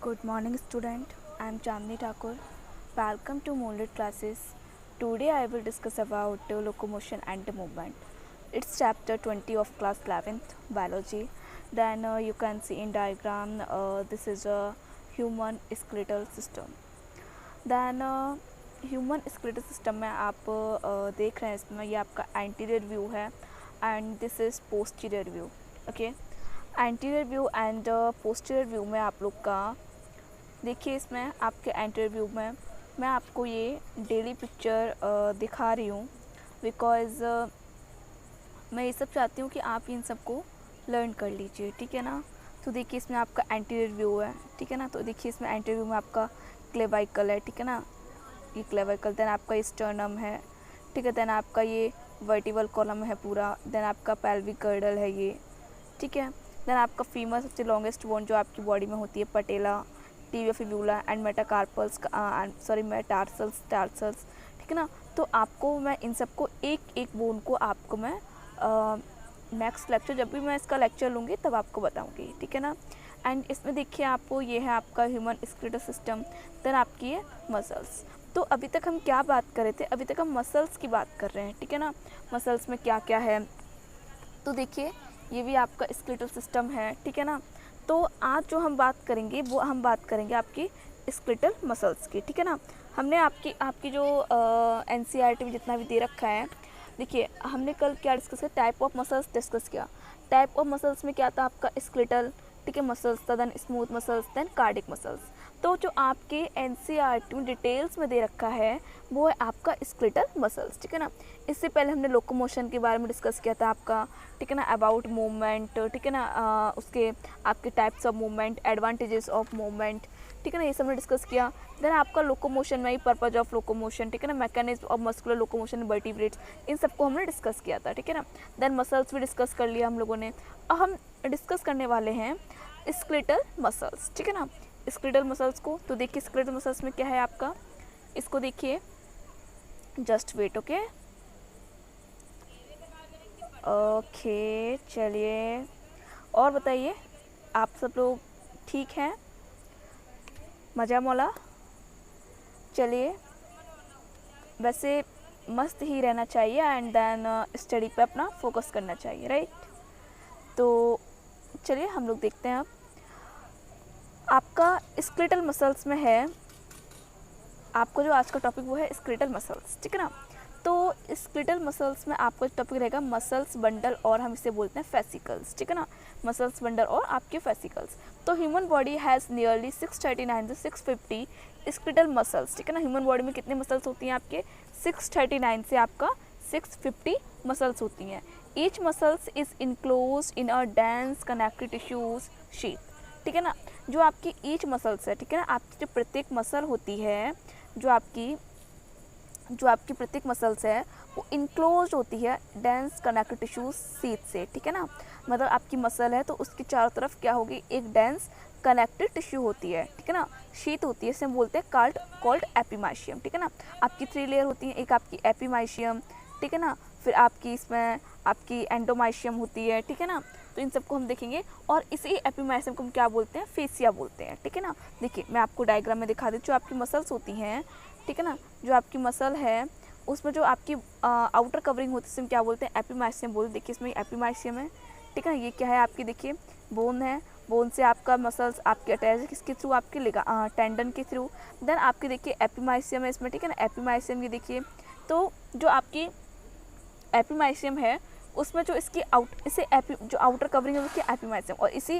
Good morning student, I am Chandni Thakur. Welcome to Moonlit classes. Today I will discuss about locomotion and movement. It's chapter 20 of class 11th biology. Then you can see in diagram this is a human skeletal system. Then human skeletal system में आप देख रहे हैं इसमें ये आपका anterior view है and this is posterior view. Okay, anterior view and posterior view में आप लोग का देखिए. इसमें आपके एंटीरियर व्यू में मैं आपको ये डेली पिक्चर दिखा रही हूँ बिकॉज़ मैं ये सब चाहती हूँ कि आप इन सब को लर्न कर लीजिए. ठीक है ना. तो देखिए इसमें आपका एंटीरियर व्यू है. ठीक है ना. तो देखिए इसमें एंटीरियर व्यू में आपका क्लेवाइकल है. ठीक है ना. ये क्लेवाइकल. देन आपका स्टर्नम है. ठीक है. देन आपका ये वर्टिबल कॉलम है पूरा. देन आपका पेल्विक गर्डल है ये. ठीक है. देन आपका फीमर सबसे लॉन्गेस्ट बोन जो आपकी बॉडी में होती है patella, tibia fibula and metacarpals metatarsals tarsals. ठीक है ना. तो आपको मैं इन सबको एक एक बोन को आपको मैं नेक्स्ट लेक्चर जब भी मैं इसका लेक्चर लूँगी तब आपको बताऊँगी. ठीक है ना. एंड इसमें देखिए आपको ये है आपका ह्यूमन स्केलेटल सिस्टम. देन आपकी है मसल्स. तो अभी तक हम क्या बात कर रहे थे? अभी तक हम मसल्स की बात कर रहे हैं. ठीक है ना. मसल्स में क्या क्या है तो देखिए ये भी आपका स्केलेटल सिस्टम है. ठीक है ना. तो आज जो हम बात करेंगे वो हम बात करेंगे आपकी स्केलेटल मसल्स की. ठीक है ना. हमने आपकी जो NCERT में जितना भी दे रखा है, देखिए हमने कल क्या डिस्कस किया? टाइप ऑफ मसल्स डिस्कस किया. टाइप ऑफ मसल्स में क्या था आपका? स्केलेटल. ठीक है. मसल्स था. Then smooth muscles. Then cardiac muscles. तो जो आपके NCERT में डिटेल्स में दे रखा है वो है आपका स्केलेटल मसल्स. ठीक है ना. इससे पहले हमने लोकोमोशन के बारे में डिस्कस किया था आपका. ठीक है ना. About movement. ठीक है ना. उसके आपके types of movement, advantages of movement. ठीक है ना. ये सब हमने डिस्कस किया. देन आपका लोकोमोशन में ही पर्पज ऑफ लोकोमोशन. ठीक है ना. Mechanism of muscular locomotion, vertebrates, इन सबको हमने डिस्कस किया था. ठीक है ना. देन मसल्स भी डिस्कस कर लिया हम लोगों ने. अब हम डिस्कस करने वाले हैं स्केलेटल मसल्स. ठीक है ना. स्केलेटल मसल्स को तो देखिए स्केलेटल मसल्स में क्या है आपका, इसको देखिए. Just wait. ओके ओके चलिए और बताइए आप सब लोग ठीक हैं? मज़ा मौला. चलिए वैसे मस्त ही रहना चाहिए एंड देन स्टडी पे अपना फोकस करना चाहिए. राइट. तो चलिए हम लोग देखते हैं. अब आपका स्केलेटल मसल्स में है आपको जो आज का टॉपिक वो है स्केलेटल मसल्स. ठीक है ना. तो स्केलेटल मसल्स में आपका टॉपिक रहेगा मसल्स बंडल और हम इसे बोलते हैं फेसिकल्स. ठीक है ना. मसल्स बंडल और आपके फेसिकल्स. तो ह्यूमन बॉडी हैज़ नियरली 639 से 650 स्केलेटल मसल्स. ठीक है ना. ह्यूमन बॉडी में कितने मसल्स होती हैं आपके? 639 से आपका 650 मसल्स होती हैं. Each muscles is enclose in a dense connective tissues sheet. ठीक है ना. जो आपकी ईच मसल्स है. ठीक है ना. आपकी जो प्रत्येक मसल होती है, जो आपकी प्रत्येक मसल्स है वो इनक्लोज होती है डेंस कनेक्टिव टिश्यूज शीट से. ठीक है ना. मतलब आपकी मसल है तो उसके चारों तरफ क्या होगी? एक डेंस कनेक्टिव टिश्यू होती है. ठीक है ना. शीट होती है. इसे हम बोलते हैं कॉल्ड एपिमाइशियम. ठीक है ना. आपकी 3 लेयर होती हैं. एक आपकी एपिमाइशियम. ठीक है ना. फिर आपकी इसमें आपकी एंडोमाइशियम होती है. ठीक है ना. तो इन सबको हम देखेंगे और इसी एपिमाइशियम को हम क्या बोलते हैं? फेसिया बोलते हैं. ठीक है ना. देखिए मैं आपको डायग्राम में दिखा देती हूँ. जो आपकी मसल्स होती हैं. ठीक है ना. जो आपकी मसल है उसमें जो आपकी आउटर कवरिंग होती है उसे हम क्या बोलते हैं? एपिमाइशियम बोलते हैं. देखिए इसमें एपिमाइशियम है. ठीक है ना. ये क्या है आपकी? देखिए बोन है. बोन से आपका मसल्स आपके अटैच है किसके थ्रू? आपके टेंडन के थ्रू. देन आपकी देखिए एपिमाइशियम है इसमें. ठीक है ना. एपिमाइशियम ये देखिए. तो जो आपकी एपिमाइशियम है उसमें जो इसकी जो आउटर कवरिंग है उसकी एपिमाइशियम, और इसी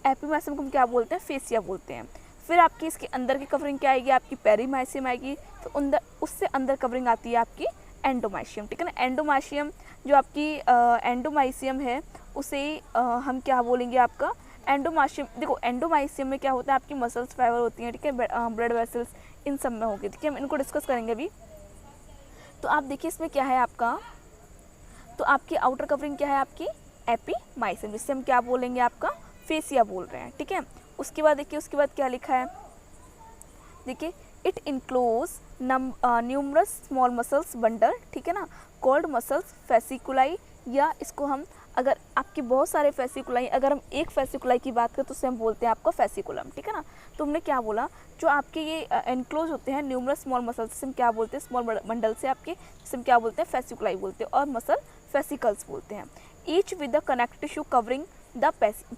एपिमाइशियम को हम क्या बोलते हैं? फेसिया बोलते हैं. फिर आपकी इसके अंदर की कवरिंग क्या आएगी? आपकी पेरीमाइशियम आएगी. तो उससे अंदर कवरिंग आती है आपकी एंडोमाइशियम. ठीक है ना. एंडोमाइशियम जो आपकी एंडोमाइशियम है उसे हम क्या बोलेंगे? आपका एंडोमाइशियम. देखो एंडोमाइशियम में क्या होता है? आपकी मसल्स फाइबर होती हैं. ठीक है. ब्लड वेसल्स इन सब में होगी. ठीक है. हम इनको डिस्कस करेंगे अभी. तो आप देखिए इसमें क्या है आपका, तो आपकी आउटर कवरिंग क्या है? आपकी एपिमाइसियम, जिससे हम क्या बोलेंगे? आपका फेसिया बोल रहे हैं. ठीक है. उसके बाद देखिए उसके बाद क्या लिखा है? देखिए it enclose numerous small muscles bundle. ठीक है ना. कॉल्ड मसल्स फेसिकुलाई, या इसको हम अगर आपकी बहुत सारे फेसिकुलाई, अगर हम एक फेसिकुलाई की बात करें तो उसे हम बोलते हैं आपका फेसिकुलम, ठीक है ना। तो हमने क्या बोला, जो आपके ये एनक्लोज होते हैं न्यूमरस स्मॉल मसल्स, जिसे हम क्या बोलते हैं, स्मॉल बंडल से आपके, जिसे हम क्या बोलते हैं, फेसिकुलाई बोलते हैं, और मसल फेसिकल्स बोलते हैं। Each with the connective tissue covering the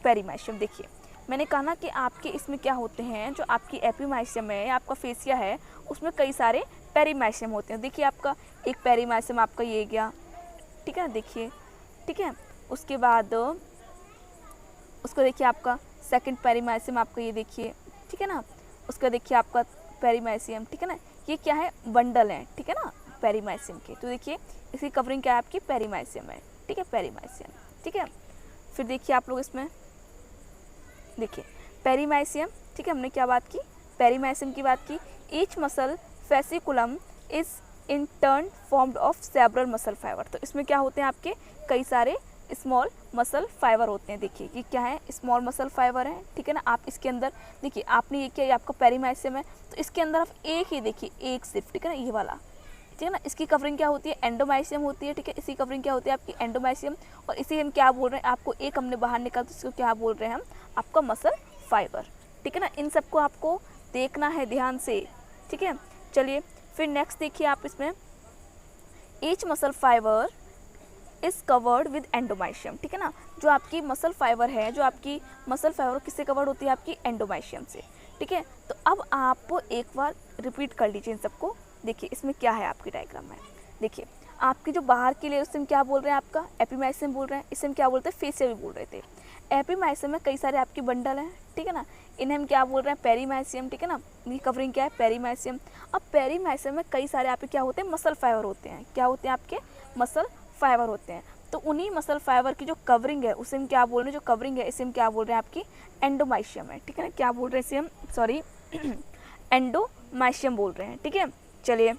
perimysium. देखिए मैंने कहा ना कि आपके इसमें क्या होते हैं, जो आपकी एपिमाइशियम है या आपका फेसिया है उसमें कई सारे पेरीमाइशियम होते हैं। देखिए आपका एक पेरीमाइशियम आपका ये गया, ठीक है, देखिए, ठीक है। उसके बाद उसको देखिए आपका सेकंड पेरीमाइशियम आपका ये देखिए, ठीक है ना। उसका देखिए आपका पेरीमाइशियम, ठीक है ना, ये क्या है, बंडल है, ठीक है ना, पेरीमाइशियम के। तो देखिए इसकी कवरिंग क्या है आपकी, पेरीमाइशियम है, ठीक है, पेरीमाइशियम, ठीक है। फिर देखिए आप लोग इसमें देखिए पेरीमाइशियम, ठीक है, हमने क्या बात की, पेरीमाइशियम की बात की। Each muscle fasciculus is in turn formed of several muscle fibre. तो इसमें क्या होते हैं आपके कई सारे स्मॉल मसल फाइबर होते हैं। देखिए ये क्या है, स्मॉल मसल फाइबर है, ठीक है ना। आप इसके अंदर देखिए, आपने ये किया, ये आपका पेरीमाइशियम है, तो इसके अंदर आप एक ही देखिए, एक सिर्फ, ठीक है ना, ये वाला, ठीक है ना। इसकी कवरिंग क्या होती है, एंडोमाइशियम होती है, ठीक है। इसकी कवरिंग क्या होती है आपकी, एंडोमाइशियम। और इसे हम क्या बोल रहे हैं, आपको एक हमने बाहर निकाला तो इसको क्या बोल रहे हैं हम, आपका मसल फाइबर, ठीक है ना। इन सबको आपको देखना है ध्यान से, ठीक है। चलिए फिर नेक्स्ट देखिए आप इसमें, each muscle fibre is covered with endomysium, ठीक है ना। जो आपकी मसल फाइबर है, जो आपकी मसल फाइबर किससे कवर्ड होती है, आपकी एंडोमाइशियम से, ठीक है। तो अब आप एक बार रिपीट कर लीजिए इन सबको। देखिए इसमें क्या है आपकी डायग्राम में, देखिए आपकी जो बाहर की लेयर, उससे हम क्या बोल रहे हैं, आपका एपिमाइशियम बोल रहे हैं, इससे हम क्या बोलते हैं, फेसिया भी बोल रहे थे। एपिमाइशियम में कई सारे आपकी बंडल हैं, ठीक है ना, इन्हें हम क्या बोल रहे हैं, पेरीमाइशियम, ठीक है ना। ये कवरिंग क्या है, पेरीमाइशियम। अब पेरीमाइशियम में कई सारे आपके क्या होते हैं, मसल फाइबर होते हैं। क्या होते हैं आपके, मसल फाइबर होते हैं। तो उन्हीं मसल फाइबर की जो कवरिंग है उसे हम क्या बोल रहे हैं, जो कवरिंग है इसे हम क्या बोल रहे हैं, आपकी एंडोमाइशियम है, ठीक है ना। क्या बोल रहे हैं इसे हम, सॉरी एंडोमाइशियम बोल रहे हैं, ठीक है। चलिए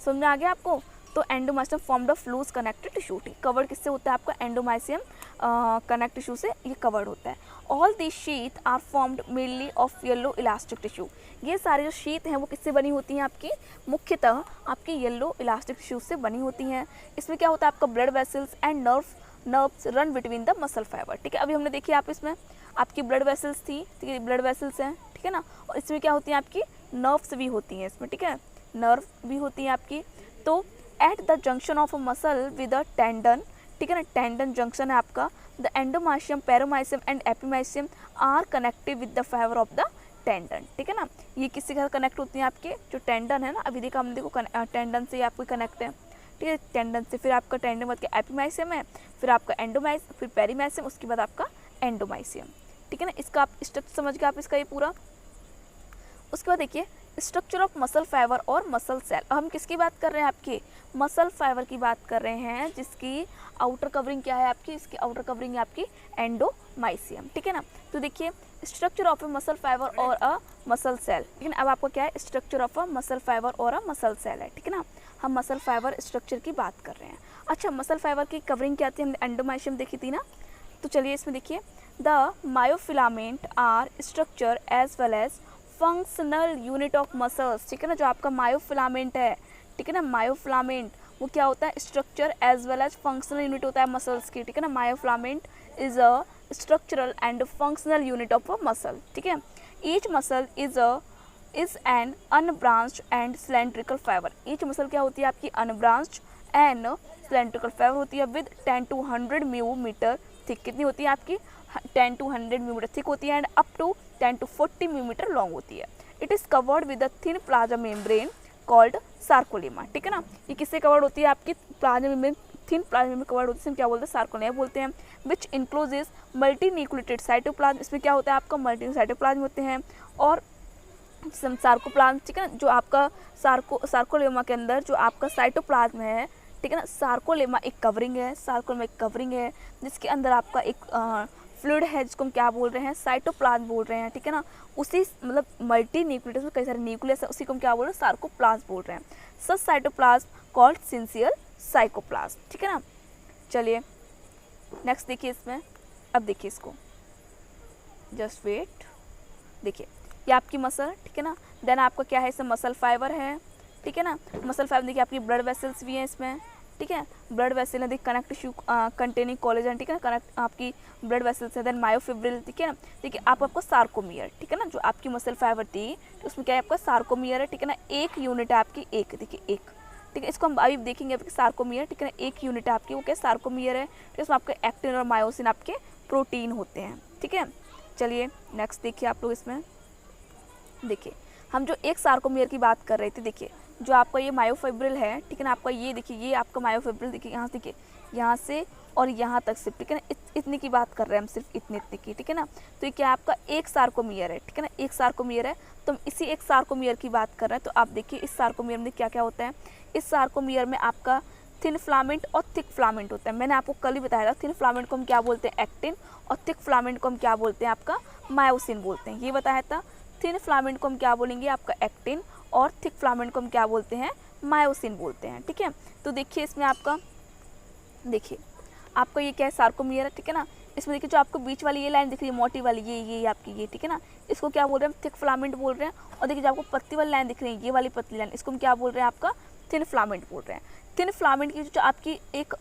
समझ में आ गया आपको। तो endomysium formed of loose connected tissue, covered किससे होता है, आपका एंडोमाइशियम कनेक्ट टिश्यू से ये कवर्ड होता है। All this sheath are formed mainly of yellow elastic tissue. ये सारे जो शीथ हैं वो किससे बनी होती हैं, आपकी मुख्यतः आपकी येलो इलास्टिक टिश्यू से बनी होती हैं। इसमें क्या होता है, आपका blood vessels and nerves run between the muscle fibre, ठीक है। अभी हमने देखी आप इसमें आपकी ब्लड वेसल्स थी, ठीक है, ब्लड वेसल्स हैं, ठीक है ना। और इसमें क्या होती हैं, आपकी नर्व्स भी होती हैं इसमें, ठीक है, नर्व भी होती है आपकी। तो at the junction of a muscle with a tendon, ठीक है ना, टेंडन जंक्शन है आपका, the endomysium, perimysium and epimysium are connected with the fibre of the tendon, ठीक है ना। ये किसके साथ कनेक्ट होती हैं, आपके जो टेंडन है ना, अभी देखा हमने, देखो टेंडन से आपको कनेक्ट है, ठीक है, टेंडन से। फिर आपका टेंडन बाद के एपिमाइशियम है, फिर आपका एंडोमाइशियम, फिर पेरीमाइशियम, उसके बाद आपका एंडोमाइशियम, ठीक है ना। इसका आप स्ट्रक्चर समझ गए आप इसका ये पूरा। उसके बाद देखिए स्ट्रक्चर ऑफ मसल फाइबर और मसल सेल। हम किसकी बात कर रहे हैं, आपके मसल फाइबर की बात कर रहे हैं, जिसकी आउटर कवरिंग क्या है आपकी, इसकी आउटर कवरिंग है आपकी एंडोमाइशियम, ठीक है ना। तो देखिए structure of a muscle fibre और अ मसल सेल, ठीक है ना। अब आपको क्या है, structure of a muscle fibre और अ मसल सेल है, ठीक है ना। हम मसल फाइबर स्ट्रक्चर की बात कर रहे हैं। अच्छा, मसल फाइबर की कवरिंग क्या थी, हमने एंडोमाइशियम देखी थी ना। तो चलिए इसमें देखिए, the myofilament are structure as well as functional unit of muscles, ठीक है ना। जो आपका मायोफिलामेंट है, ठीक है ना, मायोफिलामेंट वो क्या होता है, structure as well as functional unit होता है मसल्स की, ठीक है ना। Myofilament is a structural and functional unit of a muscle, ठीक है। Each muscle is an unbranched and cylindrical fibre. Each muscle क्या होती है, आपकी अनब्रांच्ड एंड सिलेंड्रिकल फाइबर होती है विद 10 to 100 मिलीमीटर थिक। कितनी होती है आपकी, 10 to 100 मिलीमीटर थिक होती है, and up to 10 to 40 millimetre long होती है। It is covered with a thin plasma membrane called sarcolemma, ठीक है ना। ये किससे कवर्ड होती है, आपकी plasma membrane, thin plasma membrane covered होती है, क्या बोलते हैं, सार्कोलेमा बोलते हैं। Which includes multinucleated cytoplasm. इसमें क्या होता है, आपका मल्टी साइटोप्लाज्म होते हैं और सार्कोप्लाज्म, ठीक है ना। जो आपका सार्कोलेमा के अंदर जो आपका साइटोप्लाज्म है, ठीक है ना, सार्कोलेमा एक कवरिंग है, सार्कोलेमा एक कवरिंग है जिसके अंदर आपका एक फ्लूइड है जिसको हम क्या बोल रहे हैं, साइटोप्लाज्म बोल रहे हैं, ठीक है ना। उसी मतलब मल्टी न्यूक्लियस में कई सारे न्यूक्लियस है, उसी को हम क्या बोल रहे हैं, सार्कोप्लाज्म बोल रहे हैं। सच साइटोप्लाज्म कॉल्ड सिंसियल साइकोप्लाज्म, ठीक है ना। चलिए नेक्स्ट देखिए इसमें, अब देखिए इसको, जस्ट वेट, देखिए ये आपकी मसल, ठीक है ना। देन आपका क्या है, इसमें मसल फाइबर है, ठीक है ना। मसल फाइबर देखिए आपकी ब्लड वेसल्स भी हैं इसमें, ठीक है। Blood vessel the connect tissue containing collagen, ठीक है, कनेक्ट आपकी ब्लड वेसल्स है। देन मायोफिब्रिल, ठीक है ना, ठीक है, आपको सार्कोमियर, ठीक है ना, जो आपकी मसल फाइबर थी तो उसमें क्या है आपका सार्कोमियर है, ठीक है ना, एक यूनिट है आपकी, एक, देखिए एक, ठीक है, इसको हम अभी देखेंगे आपके सार्कोमियर, ठीक है ना, एक यूनिट है आपकी, वो क्या सार्कोमियर है, ठीक है, उसमें आपके एक्टिन और मायोसिन आपके प्रोटीन होते हैं, ठीक है। चलिए नेक्स्ट देखिए आप लोग इसमें, देखिए हम जो एक सार्कोमियर की बात कर रहे थे, देखिए जो आपका ये मायोफिब्रिल है, ठीक है ना, आपका ये देखिए ये आपका मायोफिब्रिल, देखिए यहाँ से, देखिए यहाँ से और यहाँ तक सिर्फ, ठीक है ना, इतने की बात कर रहे हैं हम, सिर्फ इतने इतने की, ठीक है ना। तो ये क्या आपका एक सार्कोमियर है, ठीक है ना, एक सार्कोमियर है, तो हम इसी एक सार्कोमियर की बात कर रहे हैं। तो आप देखिए इस सार्कोमियर में क्या क्या होता है, इस सार्कोमियर में आपका थिन फिलामेंट और थिक फिलामेंट होता है। मैंने आपको कल ही बताया था, थिन फिलामेंट को हम क्या बोलते हैं, एक्टिन, और थिक फिलामेंट को हम क्या बोलते हैं, आपका मायोसिन बोलते हैं, ये बताया था। थिन फिलामेंट को हम क्या बोलेंगे, आपका एक्टिन, और थिक फिलामेंट को हम क्या बोलते हैं, मायोसिन बोलते हैं, ठीक है। तो देखिए इसमें आपका, देखिए आपका ये क्या है, सार्कोमियर है, ठीक है ना, इसमें देखिए जो आपको बीच वाली ये लाइन दिख रही है मोटी वाली, ये आपकी ये, ठीक है ना, इसको क्या बोल रहे हैं, थिक फिलामेंट बोल रहे हैं। और देखिए जो आपको पतली वाली लाइन दिख रही है, ये वाली पतली लाइन, इसको हम क्या बोल रहे हैं, आपका थिन फिलामेंट बोल रहे हैं। थिन फिलामेंट की जो आपकी एक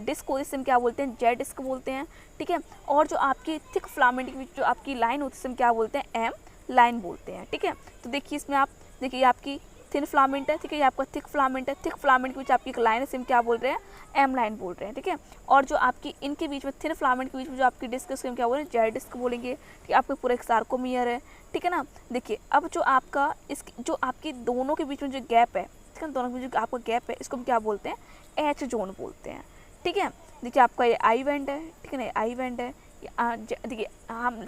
डिस्क होती है, इससे हम क्या बोलते हैं, जेड डिस्क बोलते हैं, ठीक है। और जो आपकी थिक फिलामेंट की जो आपकी लाइन होती है, इससे हम क्या बोलते हैं, एम लाइन बोलते हैं, ठीक है। तो देखिए इसमें आप देखिए, ये आपकी थिन फिलामेंट है, ठीक है, ये आपका थिक फिलामेंट है, थिक फिलामेंट के बीच आपकी एक लाइन है, इसे हम क्या बोल रहे हैं, एम लाइन बोल रहे हैं, ठीक है। और जो आपकी इनके बीच में थिन फिलामेंट के बीच में जो आपकी डिस्क है, उसको हम क्या बोल रहे हैं, जेड डिस्क बोलेंगे, ठीक है। आपका पूरा एक सार्कोमियर है, ठीक है ना। देखिए अब जो आपका इस जो आपकी दोनों के बीच में जो गैप है, ठीक है, दोनों के बीच जो आपका गैप है, इसको हम क्या बोलते हैं, एच जोन बोलते हैं, ठीक है। देखिए आपका ये आई वेंट है, ठीक है ना, आई वेंट है। देखिए हम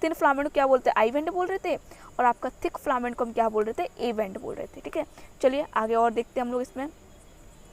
थिन फिलामेंट को क्या बोलते हैं, आई वेंट बोल रहे थे, और आपका थिक फिलामेंट को हम क्या बोल रहे थे, ए वेंट बोल रहे थे, ठीक है। चलिए आगे और देखते हैं हम लोग इसमें,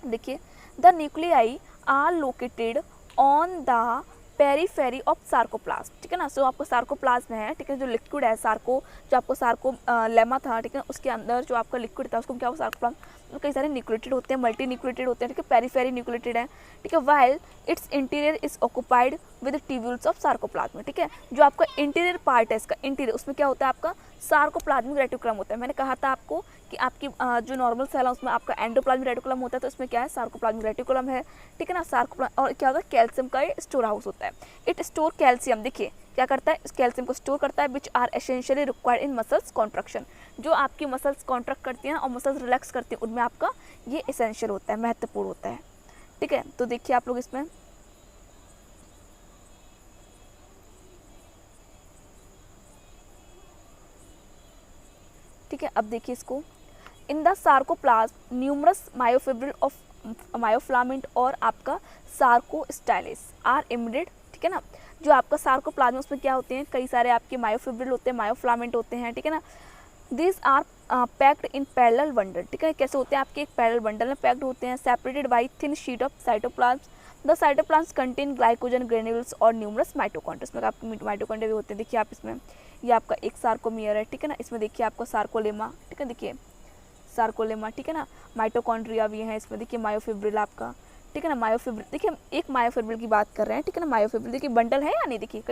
देखिए the nuclei are located on the periphery of sarcoplasm, ठीक है ना। सो आपको सार्कोप्लाज्म है, ठीक है, जो लिक्विड है सार्को, जो आपको सार्को लेमा था, ठीक है, उसके अंदर जो आपका लिक्विड था उसको क्या हो, सार्कोप्लाज्म, कई सारे न्यूक्लिएटेड होते हैं, मल्टी न्यूक्लिएटेड होते हैं, ठीक है, पेरीफेरी न्यूक्लिएटेड है, ठीक है। While it's interior is occupied with tubules of sarcoplasm, ठीक है। जो आपका इंटीरियर पार्ट है इसका, इंटीरियर, उसमें क्या होता है, आपका सार्कोप्लाज्मिक रेटिकुलम होता है। मैंने कहा था आपको कि आपकी जो नॉर्मल सेल है उसमें आपका एंडोप्लाज्मिक रेटिकुलम होता है, तो इसमें क्या है, सार्कोप्लाज्मिक रेटिकुलम है, ठीक है ना। सार्कोप्लाज्म, और क्या होता है, कैल्शियम का स्टोर हाउस होता है, इट स्टोर कैल्शियम, देखिए क्या करता है, इस कैल्शियम को स्टोर करता है, which are essentially required in muscles contraction, जो आपकी मसल्स कॉन्ट्रैक्ट करती हैं और मसल्स रिलैक्स करती हैं, उनमें आपका ये एसेंशियल होता है, महत्वपूर्ण होता है, ठीक है। तो देखिए आप लोग इसमें, ठीक है, अब देखिए इसको, in the sarcoplasm numerous myofibril of myofilament और आपका सार्कोस्टाइलिस आर इमिडेड, ठीक है ना। जो आपका सार्कोप्लाज्म उसमें क्या होते हैं, कई सारे आपके मायोफिब्रिल होते हैं, मायोफिलामेंट होते हैं, ठीक है ना। This are packed in parallel bundle, ठीक है, कैसे होते हैं, आपके एक पैरेलल बंडल में पैक्ड होते हैं, separated by thin sheet of cytoplasm. The cytoplasm contain glycogen granules और न्यूमरस माइटोकॉन्ड्रिया, इसमें आपके माइटोकॉन्ड्रिया भी होते हैं। देखिए आप इसमें, ये आपका एक सार्कोमियर है, ठीक है ना, इसमें देखिए आपका सार्कोलेमा, ठीक है, देखिए सार्कोलेमा, ठीक है ना, माइटोकॉन्ड्रिया भी है इसमें, देखिए मायोफिब्रिल आपका, ठीक है ना, मायोफिब्रिल, देखिए हम एक मायोफिब्रिल की बात कर रहे हैं, ठीक है ना, मायोफिब्रिल देखिए बंडल है या नहीं, देखिए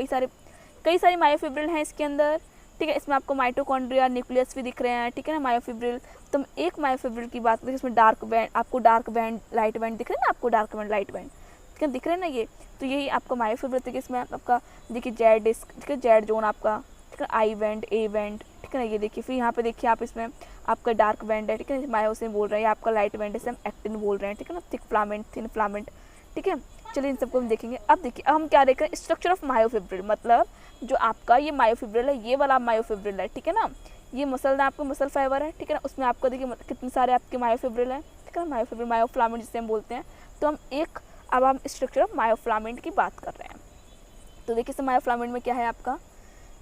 कई सारे मायोफिब्रिल हैं इसके अंदर, ठीक है। इसमें आपको माइटोकॉन्ड्रिया न्यूक्लियस भी दिख रहे हैं, ठीक है ना, मायोफिब्रिल। तो हम एक मायोफिब्रिल की बात करें, इसमें डार्क बैंड, आपको डार्क बैंड लाइट बैंड दिख रहे हैं ना, आपको डार्क बैंड लाइट बैंड, ठीक है, दिख रहे हैं ना ये, तो यही आपका मायोफिब्रिल, ठीक है। इसमें आपका देखिए जेड डिस्क, ठीक है, जेड जोन आपका, ठीक है, आई बैंड, ए बैंड, ठीक है ना, ये देखिए। फिर यहाँ पे देखिए आप इसमें आपका डार्क बैंड है, ठीक है, मायोसिन बोल रहे हैं, आपका लाइट बैंड है, हम एक्टिन बोल रहे हैं, ठीक है ना, थिक फिलामेंट, थिन फिलामेंट, ठीक है। चलिए इन सबको हम देखेंगे। अब देखिए हम क्या देख रहे हैं, स्ट्रक्चर ऑफ मायोफिब्रिल, मतलब जो आपका ये मायोफिब्रिल है, ये वाला मायोफिब्रिल है, ठीक है ना, ये मसल ना आपका मसल फाइबर है, ठीक है ना, उसमें आपको देखिए कितने सारे आपके मायोफिब्रिल है, ठीक है ना, मायोफिब्रिल, मायोफिलामेंट जिसे हम बोलते हैं। तो अब हम स्ट्रक्चर ऑफ मायोफिलामेंट की बात कर रहे हैं। तो देखिए इस मायोफिलामेंट में क्या है आपका,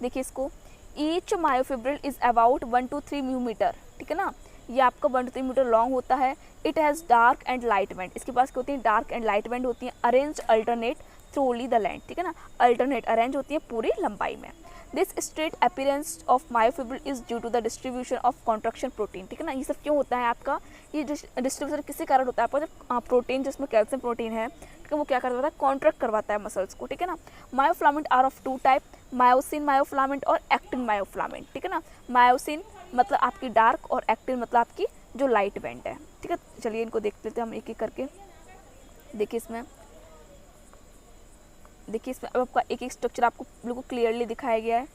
देखिए इसको, each myofibril is about 1 to 3 millimetre, ठीक है ना, ये आपका 1 to 3 मीटर लॉन्ग होता है। It has dark and light band, इसके पास क्या होती है, डार्क एंड लाइट बैंड होती है, अरेंज अल्टरनेट थ्रूली द लेंथ, ठीक है ना, अल्टरनेट अरेंज होती है पूरी लंबाई में। This straight appearance of myofibril is due to the distribution of contraction protein, ठीक है ना। ये सब क्यों होता है आपका, ये डिस्ट्रीब्यूशन किसी कारण होता है, आपका जो प्रोटीन जिसमें कैल्शियम प्रोटीन है, ठीक है, वो क्या करता है, कॉन्ट्रैक्ट करवाता है मसल्स को, ठीक है ना। Myofilament are of 2 type, myosin myofilament और एक्टिन मायोफिलामेंट, ठीक है ना। मायोसिन मतलब आपकी डार्क और एक्टिन मतलब आपकी जो लाइट बैंड है, ठीक है। चलिए इनको देख लेते हैं हम एक एक करके। देखिए इसमें अब आपका एक एक स्ट्रक्चर आपको बिल्कुल क्लियरली दिखाया गया है।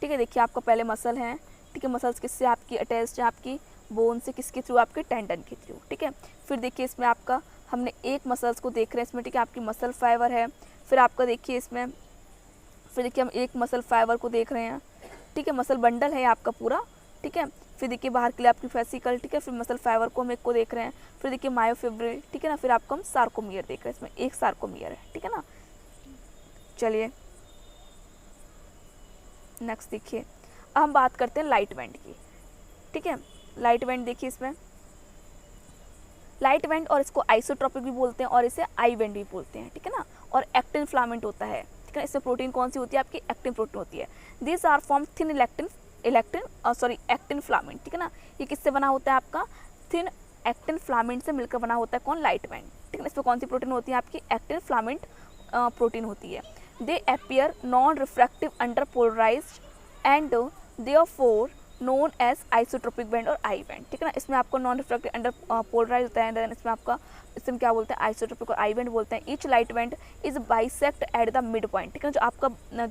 ठीक है, देखिए आपका पहले मसल है। ठीक है, मसल्स किससे आपकी अटैच्ड है, आपकी बोन से, किसके थ्रू, आपके टेंडन के थ्रू। ठीक है, फिर देखिए इसमें आपका हमने एक मसल्स को देख रहे हैं इसमें। ठीक है, आपकी मसल फाइबर है। फिर आपका देखिए इसमें, फिर देखिए हम एक मसल फाइबर को देख रहे हैं। ठीक है, मसल बंडल है आपका पूरा। ठीक है, फिर देखिए बाहर के लिए आपकी फेसिकल। ठीक है, फिर मसल फाइबर को हम एक को देख रहे हैं। फिर देखिए मायोफिब्रिल। ठीक है ना, फिर आपको हम सार्कोमियर देख रहे हैं, इसमें एक सार्कोमियर है। ठीक है ना, चलिए नेक्स्ट देखिए, अब हम बात करते हैं लाइट वेंट की। ठीक है, लाइट वेंट देखिए इसमें, लाइट वेंट और इसको आइसोट्रोपिक भी बोलते हैं और इसे आई वेंट भी बोलते हैं। ठीक है ना, और एक्टिन फिलामेंट होता है। ठीक है, इसमें प्रोटीन कौन सी होती है, आपकी एक्टिन प्रोटीन होती है। This are form thin actin filament. ठीक है ना, ये किससे बना होता है, आपका थिन एक्टिन फिलामेंट से मिलकर बना होता है कौन, लाइट वेंट। ठीक है, इसमें कौन सी प्रोटीन होती है, आपकी एक्टिन फिलामेंट प्रोटीन होती है। They appear non refractive under polarised and therefore known as isotropic band और आई बैंड। ठीक है ना, इसमें आपको नॉन रिफ्रैक्टिव अंडर पोलराइज होता है, देन इसमें आपका, इसमें क्या बोलते हैं, आइसोट्रोपिक और आई बैंड बोलते हैं। Each light band is bisect at the mid point. ठीक है, जो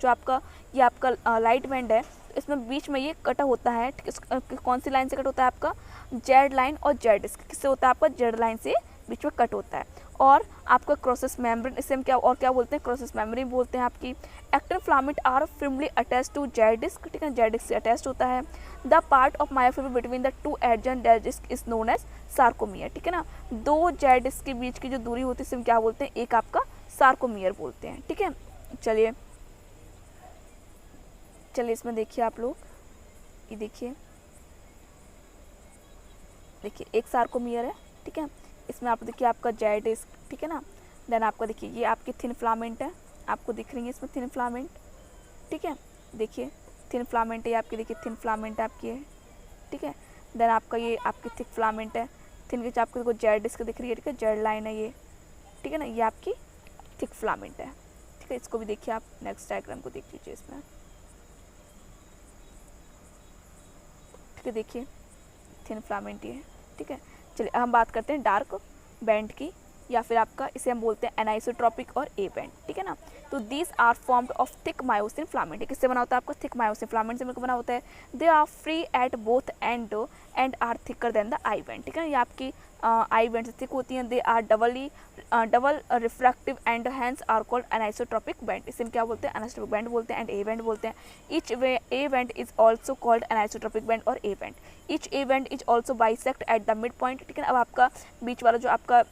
आपका ये आपका लाइट बैंड है, इसमें बीच में ये कटा होता है। ठीक है, कौन सी लाइन से कट होता है, आपका जेड लाइन और जेड डिस्क किससे होता है, आपका जेड लाइन से बीच में कट होता है। और आपका क्रॉसेस मेम्ब्रेन, इसे हम क्या बोलते हैं, क्रॉसेस मेम्ब्रेन बोलते हैं। आपकी actin filament are firmly attached to Z disc. ठीक है, जेड डिस्क से अटैच्ड होता है। The part of myofibre between the two adjacent Z disc is known as sarcomere. ठीक है ना, दो जेड डिस्क के बीच की जो दूरी होती है इसे हम क्या बोलते हैं, एक आपका सार्कोमियर बोलते हैं। ठीक है, चलिए इसमें देखिए आप लोग, ये देखिए एक सार्कोमियर है। ठीक है, इसमें आप देखिए आपका जेड डिस्क। ठीक है ना, देन आपका देखिए ये आपकी थिन फिलामेंट है, आपको दिख रही है इसमें थिन फिलामेंट। ठीक है, देखिए थिन फिलामेंट है, ये आपकी देखिए थिन फिलामेंट आपकी है। ठीक है, देन आपका ये आपकी थिक फिलामेंट है। थिन के आपको जेड डिस्क दिख रही है। ठीक है, जेड लाइन है ये। ठीक है ना, ये आपकी थिक फिलामेंट है। ठीक है, इसको भी देखिए आप, नेक्स्ट डायग्राम को देख लीजिए इसमें। ठीक है, देखिए थिन फिलामेंट ये है। ठीक है, चलिए अब हम बात करते हैं डार्क बैंड की, या फिर आपका इसे हम बोलते हैं एनाइसोट्रॉपिक और ए बैंड। ठीक है ना, तो these are formed of thick myosin filament. किससे बना होता है, आपका थिक मायोसिन फिलामेंट से मिलकर बना होता है। They are free at both end are thicker than the I band. ठीक है, ये आपकी आई बैंड से थिक होती हैं। They are double refractive and hence are called anisotropic band. इसे हम क्या बोलते हैं, एनाइसोट्रॉपिक बैंड बोलते हैं एंड ए बैंड बोलते हैं। Each A band is also called anisotropic band और A band. Each A band is also bisect at the mid point. ठीक है, अब आपका बीच वाला जो आपका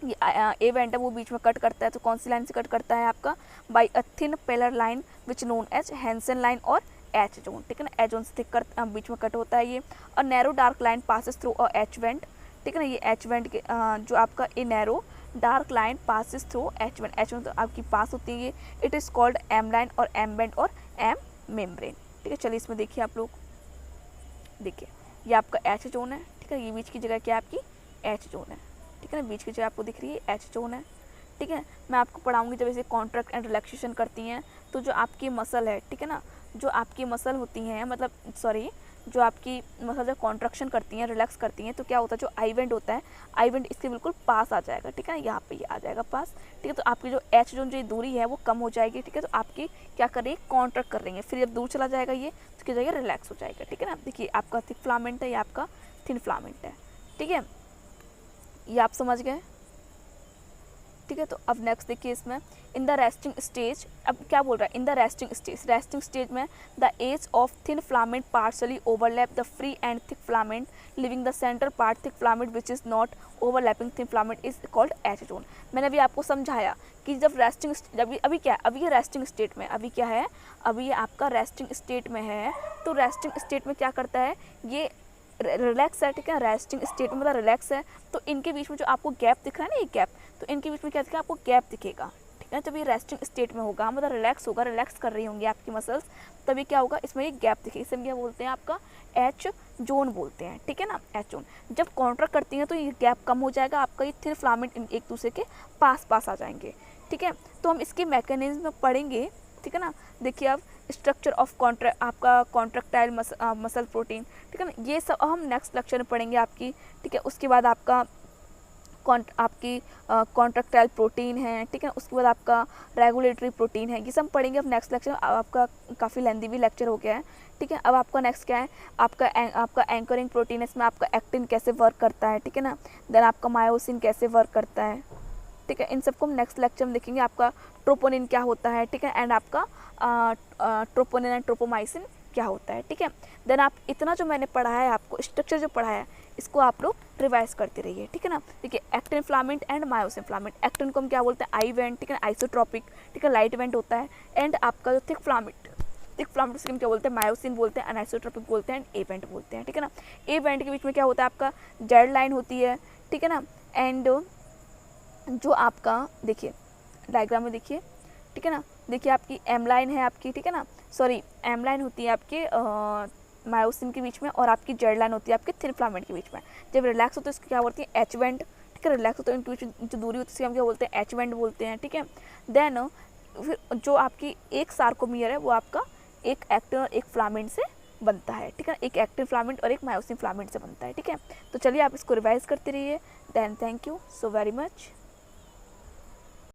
ए बैंड है वो बीच में कट करता है, तो कौन सी लाइन से कट करता है, आपका by a thin paler line which known as Hensen line और एच जोन। ठीक है ना, एच जोन से थिक बीच में कट होता है ये। और narrow dark line passes through a H band. ठीक है ना, ये एच बैंड के जो आपका a narrow dark line passes through H band. H band तो आपकी पास होती है ये। It is called M line और एम बैंड और एम मेम्ब्रेन। ठीक है, चलिए इसमें देखिए आप लोग, देखिए ये आपका एच जोन है। ठीक है, ये बीच की जगह क्या आपकी एच जोन है। ठीक है ना, बीच की जगह आपको दिख रही है एच जोन है। ठीक है, मैं आपको पढ़ाऊंगी जब इसे कॉन्ट्रैक्ट एंड रिलैक्सेशन करती हैं, तो जो आपकी मसल है, ठीक है ना, जो आपकी मसल होती हैं, मतलब सॉरी, जो आपकी मसल जब कॉन्ट्रैक्शन करती हैं, रिलैक्स करती हैं, तो क्या होता है, जो आई बैंड होता है, आई बैंड इसके बिल्कुल पास आ जाएगा। ठीक है, यहाँ पे ये आ जाएगा पास। ठीक है, तो आपकी जो एच जोन जो दूरी है वो कम हो जाएगी। ठीक है, तो आपकी क्या कर रही है, कॉन्ट्रैक्ट कर रही है। फिर जब दूर चला जाएगा ये, तो उसकी जगह रिलैक्स हो जाएगा। ठीक है ना, देखिए आपका थिक फिलामेंट है, ये आपका थिन फिलामेंट है। ठीक है, ये आप समझ गए। ठीक है, तो अब नेक्स्ट देखिए इसमें, इन द रेस्टिंग स्टेज, अब क्या बोल रहा है, इन द रेस्टिंग स्टेज में the edge of thin filament partially overlap the free end thick filament, leaving the centre part thick filament which is not overlapping thin filament is called H zone. मैंने अभी आपको समझाया कि जब resting, अभी क्या है, अभी ये रेस्टिंग स्टेट में, अभी क्या है, अभी ये आपका रेस्टिंग स्टेट में है। तो रेस्टिंग स्टेट में क्या करता है, ये रिलैक्स है। ठीक है, रेस्टिंग स्टेट में मतलब रिलैक्स है, तो इनके बीच में जो आपको गैप दिख रहा है ना, ये गैप, तो इनके बीच में क्या दिखेगा, आपको गैप दिखेगा। ठीक है, जब ये रेस्टिंग स्टेट में होगा, मतलब रिलैक्स होगा, रिलैक्स कर रही होंगी आपकी मसल्स, तभी क्या होगा, इसमें ये गैप दिखेगा। इसे क्या बोलते हैं, आपका एच जोन बोलते हैं। ठीक है ना, एच जोन। जब कॉन्ट्रैक्ट करती हैं तो ये गैप कम हो जाएगा, आपका ये थिन फिलामेंट एक दूसरे के पास आ जाएंगे। ठीक है, तो हम इसके मैकेनिज्म पढ़ेंगे। ठीक है ना, देखिए अब स्ट्रक्चर ऑफ आपका कॉन्ट्रैक्टाइल मसल प्रोटीन। ठीक है ना, ये सब हम नेक्स्ट लेक्चर में पढ़ेंगे आपकी। ठीक है, उसके बाद आपका आपकी कॉन्ट्रैक्टाइल प्रोटीन है, ठीक है। उसके बाद आपका रेगुलेटरी प्रोटीन है, ये सब पढ़ेंगे अब नेक्स्ट लेक्चर। आपका काफ़ी लेंदी भी लेक्चर हो गया है, ठीक है। अब आपका नेक्स्ट क्या है, आपका एंकरिंग प्रोटीन है, इसमें आपका एक्टिन कैसे वर्क करता है, ठीक है ना। देन आपका मायोसिन कैसे वर्क करता है, ठीक है। इन सबको हम नेक्स्ट लेक्चर में देखेंगे। आपका ट्रोपोनिन क्या होता है, ठीक है, एंड आपका ट्रोपोनिन एंड ट्रोपोमाइसिन क्या होता है, ठीक है। देन आप इतना जो मैंने पढ़ाया है, आपको स्ट्रक्चर जो पढ़ाया है, इसको आप लोग रिवाइज करते रहिए, ठीक है ना। देखिए actin filament and myosin filament, actin को हम क्या बोलते हैं, आई वेंट, ठीक है, आइसोट्रॉपिक, ठीक है, लाइट वेंट होता है। एंड आपका जो थिक फिलामेंट उसको हम क्या बोलते हैं, मायोसिन बोलते हैं, अनाइसोट्रॉपिक बोलते हैं, एंड एवेंट बोलते हैं, ठीक है ना। एवेंट के बीच में क्या होता है, आपका जेड लाइन होती है, ठीक है ना। एंड जो आपका देखिए डायग्राम में देखिए, ठीक है ना, देखिए आपकी एम लाइन है आपकी, ठीक है ना, सॉरी एम लाइन होती है आपके मायोसिन के बीच में, और आपकी जेड लाइन होती है आपके थिन फिलामेंट के बीच में। जब रिलैक्स होते हैं इसको क्या बोलते हैं, एच वेंट, ठीक है। रिलैक्स होते हैं इनके बीच जो दूरी होती है हम क्या बोलते हैं, एच वेंट बोलते हैं, ठीक है। देन फिर जो आपकी एक सार्कोमियर है वो आपका एक एक्टिन और एक फिलामेंट से बनता है, ठीक है, एक एक्टिन फिलामेंट और एक मायोसिन फिलामेंट से बनता है, ठीक है। तो चलिए आप इसको रिवाइज करते रहिए। Then thank you so very much.